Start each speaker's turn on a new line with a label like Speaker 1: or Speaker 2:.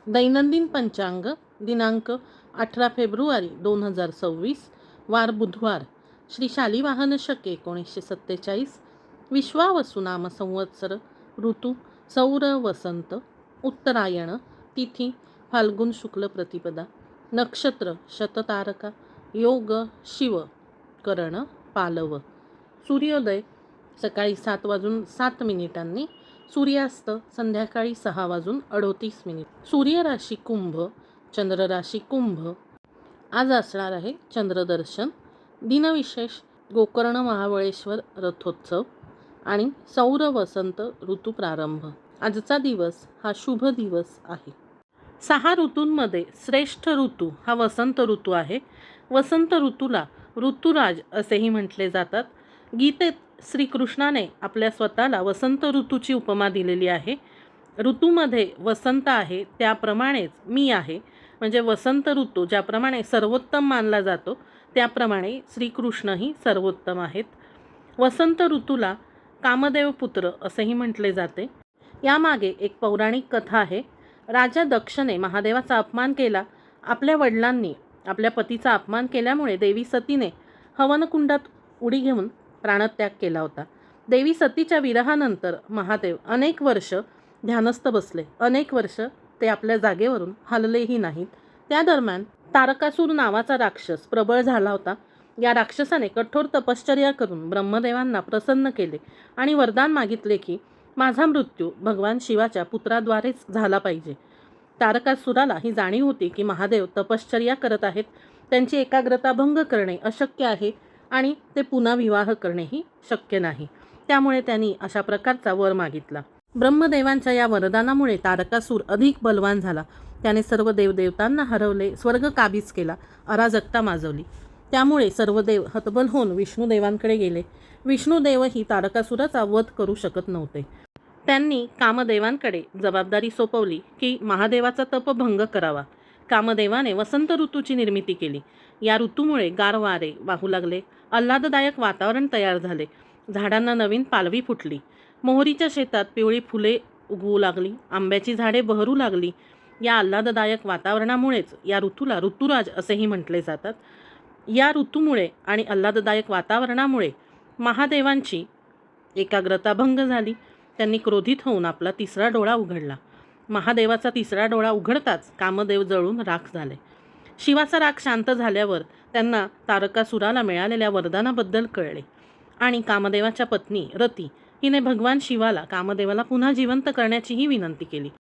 Speaker 1: दैनंदिन पंचांग दिनांक 18 फेब्रुवारी 2026, वार बुधवार, श्री शालिवाहन शके 1947, विश्वावसु नाम संवत्सर, ऋतू सौर वसंत, उत्तरायण, तिथी फाल्गुन शुक्ल प्रतिपदा, नक्षत्र शततारका, योग शिव, करण पालव, सूर्योदय सकाळी 7:07, सूर्यास्त संध्याकाळी 6:38. सूर्य राशी कुंभ, चंद्र राशी कुंभ. आज असणार आहे चंद्रदर्शन. दिनविशेष गोकर्ण महाबळेश्वर रथोत्सव आणि सौर वसंत ऋतू प्रारंभ. आजचा दिवस हा शुभ दिवस आहे. 6 ऋतूंमध्ये श्रेष्ठ ऋतू हा वसंत ऋतू आहे. वसंत ऋतूला ऋतुराज असेही म्हटले जातात. गीतेत श्रीकृष्णाने आपल्या स्वतःला वसंत ऋतूची उपमा दिलेली आहे. ऋतूमध्ये वसंत आहे त्याप्रमाणेच मी आहे. म्हणजे वसंत ऋतू ज्याप्रमाणे सर्वोत्तम मानला जातो त्याप्रमाणे श्रीकृष्णही सर्वोत्तम आहेत. वसंत ऋतूला कामदेव पुत्र असेही म्हटले जाते. यामागे एक पौराणिक कथा आहे. राजा दक्षने महादेवाचा अपमान केला. आपल्या वडिलांनी आपल्या पतीचा अपमान केल्यामुळे देवी सतीने हवनकुंडात उडी घेऊन प्राणत्याग केला होता. देवी सतीच्या विरहानंतर महादेव अनेक वर्ष ध्यानस्थ बसले. अनेक वर्ष ते आपल्या जागेवरून हललेही नाहीत. त्या दरम्यान तारकासूर नावाचा राक्षस प्रबळ झाला होता. या राक्षसाने कठोर तपश्चर्या करून ब्रह्मदेवांना प्रसन्न केले आणि वरदान मागितले की माझा मृत्यू भगवान शिवाच्या पुत्राद्वारेच झाला पाहिजे. तारकासुराला ही जाणीव होती की महादेव तपश्चर्या करत आहेत. त्यांची एकाग्रता भंग करणे अशक्य आहे आणि ते पुन्हा विवाह करणेही शक्य नाही. त्यामुळे त्यांनी अशा प्रकारचा वर मागितला. ब्रह्मदेवांच्या या वरदानामुळे तारकासूर अधिक बलवान झाला. त्याने सर्व देवदेवतांना हरवले, स्वर्ग काबीज केला, अराजकता माजवली. त्यामुळे सर्व देव हतबल होऊन विष्णुदेवांकडे गेले. विष्णुदेवही तारकासुराचा वध करू शकत नव्हते. त्यांनी कामदेवांकडे जबाबदारी सोपवली की महादेवाचा तपभंग करावा. कामदेवाने वसंत ऋतूची निर्मिती केली. या ऋतूमुळे गार वारे वाहू लागले. आल्हाददायक वातावरण तयार झाले. झाडांना नवीन पालवी फुटली. मोहरीच्या शेतात पिवळी फुले उगवू लागली. आंब्याची झाडे बहरू लागली. या आल्हाददायक वातावरणामुळेच या ऋतूला ऋतुराज असेही म्हटले जातात. या ऋतूमुळे आणि आल्हाददायक वातावरणामुळे महादेवांची एकाग्रता भंग झाली. त्यांनी क्रोधित होऊन आपला तिसरा डोळा उघडला. महादेवाचा तिसरा डोळा उघडताच कामदेव जळून राख झाले. शिवाचा राग शांत झाल्यावर त्यांना तारकासुराला मिळालेल्या वरदानाबद्दल कळले आणि कामदेवाच्या पत्नी रती हिने भगवान शिवाला कामदेवाला पुन्हा जिवंत करण्याचीही विनंती केली.